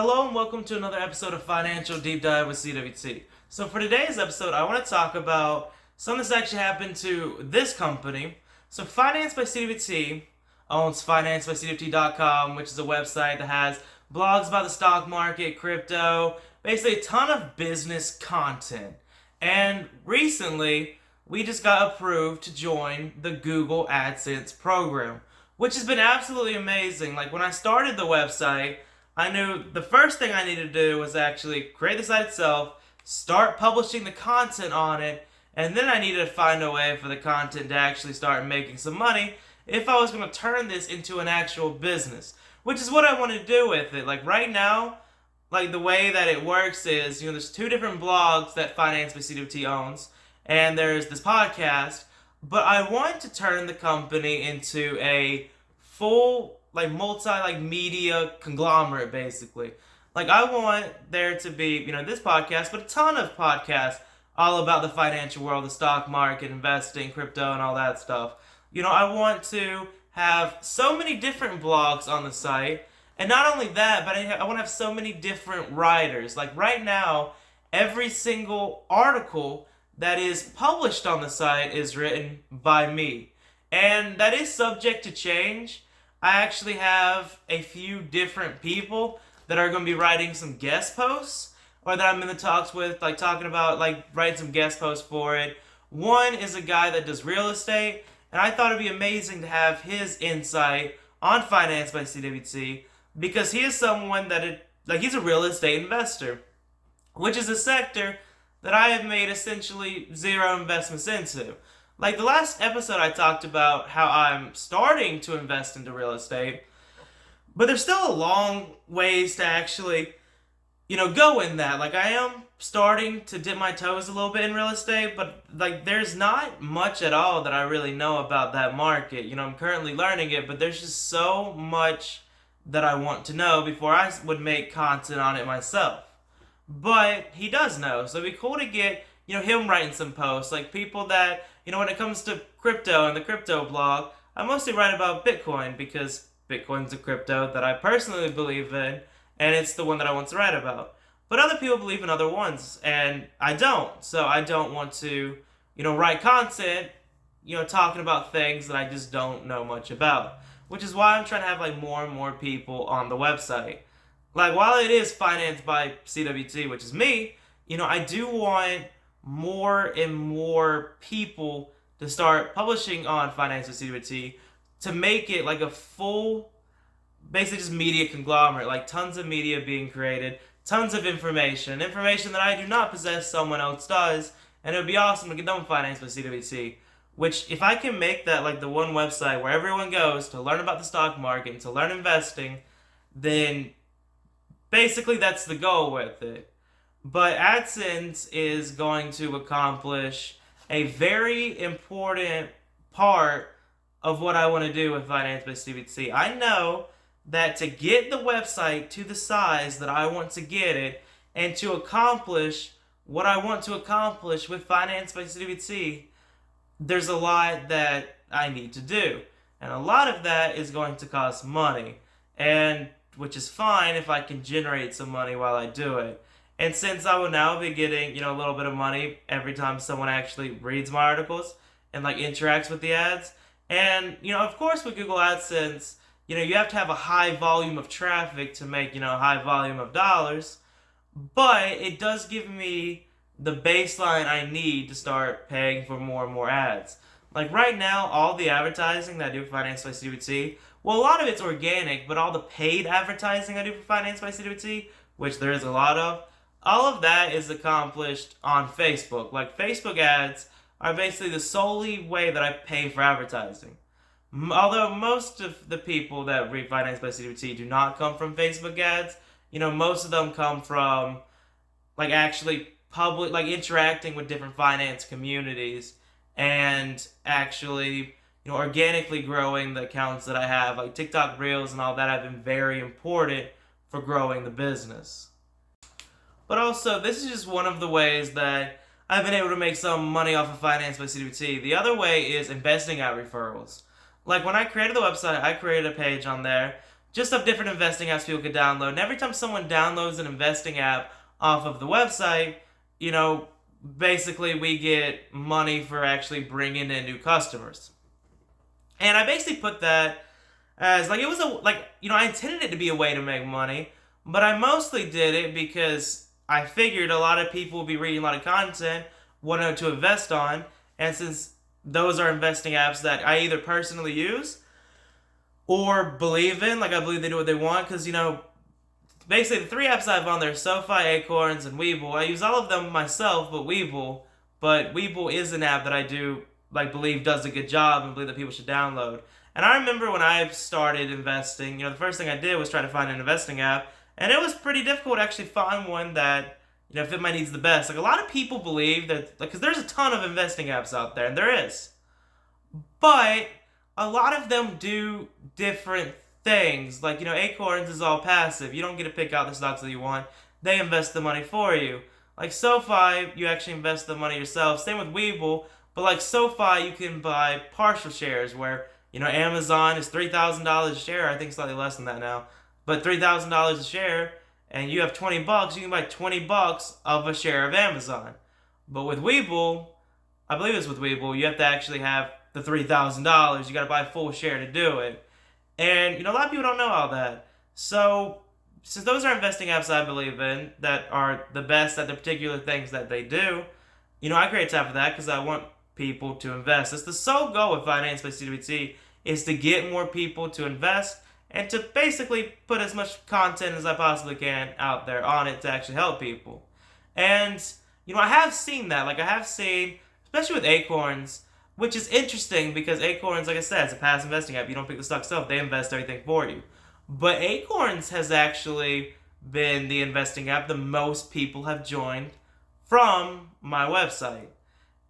Hello and welcome to another episode of Financial Deep Dive with CWT. So for today's episode, I want to talk about something that's actually happened to this company. So Finance by CWT owns financebycwt.com, which is a website that has blogs about the stock market, crypto, basically a ton of business content. And recently, we just got approved to join the Google Adsense program, which has been absolutely amazing. Like when I started the website, I knew the first thing I needed to do was actually create the site itself, start publishing the content on it, and then I needed to find a way for the content to actually start making some money if I was going to turn this into an actual business, which is what I want to do with it. Like right now, like the way that it works is, there's two different blogs that Finance by CWT owns, and there's this podcast, but I want to turn the company into a full media conglomerate, basically. Like I want there to be, this podcast, but a ton of podcasts all about the financial world, the stock market, investing, crypto, and all that stuff. I want to have so many different blogs on the site, and not only that, but I want to have so many different writers. Like right now, every single article that is published on the site is written by me, and that is subject to change. I actually have a few different people that are going to be writing some guest posts, or that I'm in the talks with, talking about, writing some guest posts for it. One is a guy that does real estate, and I thought it'd be amazing to have his insight on Finance by CWT, because he is someone that, he's a real estate investor, which is a sector that I have made essentially zero investments into. Like the last episode, I talked about how I'm starting to invest into real estate, but there's still a long ways to actually, go in that. Like I am starting to dip my toes a little bit in real estate, but there's not much at all that I really know about that market. I'm currently learning it, but there's just so much that I want to know before I would make content on it myself. But he does know, so it'd be cool to get, him writing some posts, like people that, when it comes to crypto and the crypto blog, I mostly write about Bitcoin because Bitcoin's a crypto that I personally believe in, and it's the one that I want to write about. But other people believe in other ones, and I don't. So I don't want to, write content, talking about things that I just don't know much about. Which is why I'm trying to have, more and more people on the website. While it is Finance by CWT, which is me, I do want more and more people to start publishing on Finance by CWT to make it a full, basically just media conglomerate, tons of media being created, tons of information that I do not possess, someone else does, and it would be awesome to get done with Finance by CWT, which if I can make that the one website where everyone goes to learn about the stock market and to learn investing, then basically that's the goal with it. But Adsense is going to accomplish a very important part of what I want to do with Finance by CWT. I know that to get the website to the size that I want to get it, and to accomplish what I want to accomplish with Finance by CWT, there's a lot that I need to do. And a lot of that is going to cost money, and which is fine if I can generate some money while I do it. And since I will now be getting, a little bit of money every time someone actually reads my articles and interacts with the ads. And, of course with Google AdSense, you have to have a high volume of traffic to make, a high volume of dollars. But it does give me the baseline I need to start paying for more and more ads. Right now, all the advertising that I do for Finance by CWT, well, a lot of it's organic, but all the paid advertising I do for Finance by CWT, which there is a lot of, all of that is accomplished on Facebook. Facebook ads are basically the solely way that I pay for advertising. Although most of the people that read Finance by CWT do not come from Facebook ads, most of them come from actually public, interacting with different finance communities and actually, organically growing the accounts that I have. TikTok Reels and all that have been very important for growing the business. But also, this is just one of the ways that I've been able to make some money off of Finance by CWT. The other way is investing out referrals. When I created the website, I created a page on there just of different investing apps people could download. And every time someone downloads an investing app off of the website, you know, basically we get money for actually bringing in new customers. And I basically put that as like it was I intended it to be a way to make money, but I mostly did it because I figured a lot of people would be reading a lot of content, wanting to invest on, and since those are investing apps that I either personally use or believe in, like I believe they do what they want, because basically the three apps I have on there, SoFi, Acorns, and Webull. I use all of them myself, but Webull is an app that I do believe does a good job and believe that people should download. And I remember when I started investing, the first thing I did was try to find an investing app, and it was pretty difficult to actually find one that fit my needs the best. Like a lot of people believe that, because there's a ton of investing apps out there, and there is, but a lot of them do different things. Like, Acorns is all passive. You don't get to pick out the stocks that you want. They invest the money for you. Like SoFi, you actually invest the money yourself. Same with Webull. But like SoFi, you can buy partial shares where, Amazon is $3,000 a share. I think slightly less than that now. But $3,000 a share, and you have $20, you can buy $20 of a share of Amazon. But with Webull, I believe it's with Webull, you have to actually have the $3,000. You got to buy a full share to do it. And, a lot of people don't know all that. So, since those are investing apps I believe in that are the best at the particular things that they do, I create tab for that because I want people to invest. It's the sole goal with Finance by CWT is to get more people to invest and to basically put as much content as I possibly can out there on it to actually help people. And, I have seen that. Like, I have seen, especially with Acorns, which is interesting because Acorns, like I said, it's a passive investing app. You don't pick the stock yourself. They invest everything for you. But Acorns has actually been the investing app the most people have joined from my website.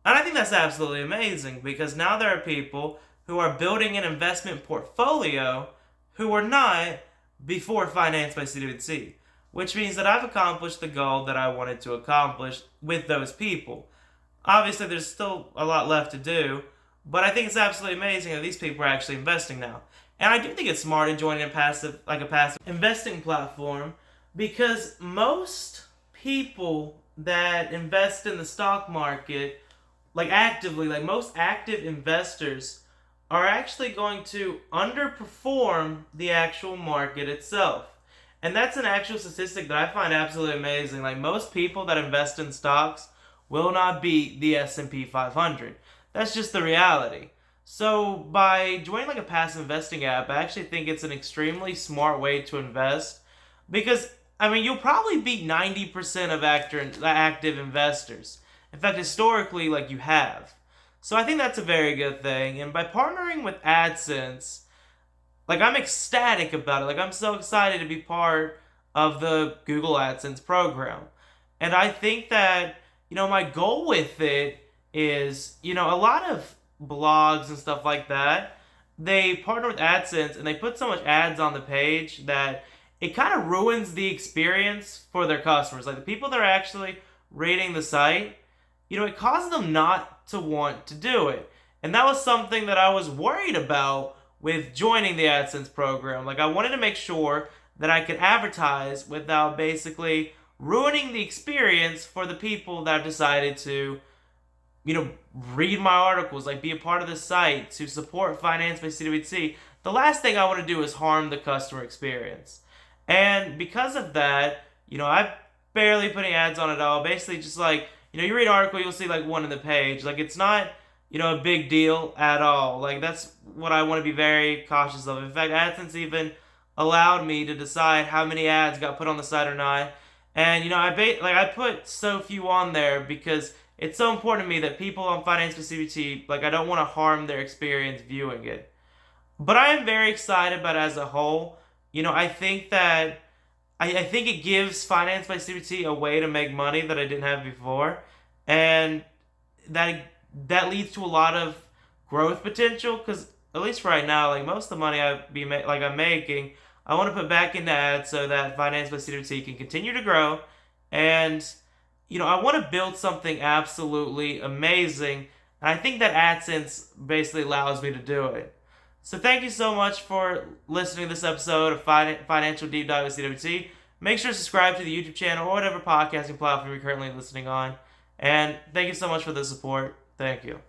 And I think that's absolutely amazing because now there are people who are building an investment portfolio who were not before Finance by CWT, which means that I've accomplished the goal that I wanted to accomplish with those people. Obviously, there's still a lot left to do, but I think it's absolutely amazing that these people are actually investing now. And I do think it's smart to join a passive investing platform because most people that invest in the stock market, most active investors, are actually going to underperform the actual market itself. And that's an actual statistic that I find absolutely amazing. Like most people that invest in stocks will not beat the S&P 500. That's just the reality. So by joining a passive investing app, I actually think it's an extremely smart way to invest because, you'll probably beat 90% of active investors. In fact, historically, you have. So I think that's a very good thing. And by partnering with Adsense, I'm ecstatic about it. I'm so excited to be part of the Google AdSense program. And I think that my goal with it is, a lot of blogs and stuff like that, they partner with AdSense and they put so much ads on the page that it kind of ruins the experience for their customers. Like the people that are actually reading the site, it causes them not to want to do it. And that was something that I was worried about with joining the AdSense program. I wanted to make sure that I could advertise without basically ruining the experience for the people that have decided to, read my articles, be a part of the site, to support Finance by CWT. The last thing I want to do is harm the customer experience. And because of that, I barely put any ads on at all. Basically just you read an article, you'll see one in the page. It's not, a big deal at all. That's what I want to be very cautious of. In fact, AdSense even allowed me to decide how many ads got put on the site or not. And, I put so few on there because it's so important to me that people on Finance by CWT, I don't want to harm their experience viewing it. But I am very excited about it as a whole. I think that I think it gives Finance by CWT a way to make money that I didn't have before. And that leads to a lot of growth potential because at least right now, most of the money I'm making, I want to put back into ads so that Finance by CWT can continue to grow. And, I want to build something absolutely amazing. And I think that AdSense basically allows me to do it. So thank you so much for listening to this episode of Financial Deep Dive with CWT. Make sure to subscribe to the YouTube channel or whatever podcasting platform you're currently listening on. And thank you so much for the support. Thank you.